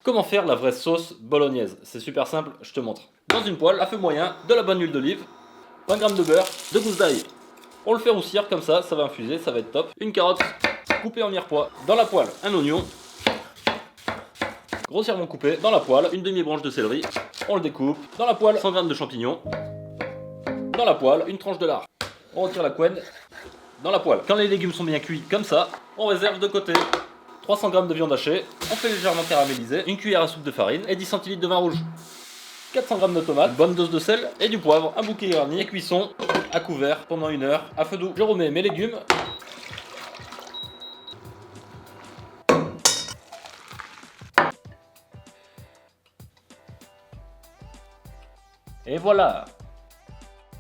Comment faire la vraie sauce bolognaise? C'est super simple, je te montre. Dans une poêle, à feu moyen, de la bonne huile d'olive, 20 g de beurre, 2 gousses d'ail. On le fait roussir comme ça va infuser, ça va être top. Une carotte coupée en mirepoix. Dans la poêle, un oignon, grossièrement coupé. Dans la poêle, une demi-branche de céleri. On le découpe. Dans la poêle, 100 g de champignons. Dans la poêle, une tranche de lard. On retire la couenne. Dans la poêle. Quand les légumes sont bien cuits comme ça, on réserve de côté. 300 g de viande hachée, on fait légèrement caraméliser, une cuillère à soupe de farine et 10 centilitres de vin rouge. 400 g de tomates, une bonne dose de sel et du poivre, un bouquet garni et cuisson à couvert pendant 1 heure à feu doux. Je remets mes légumes. Et voilà!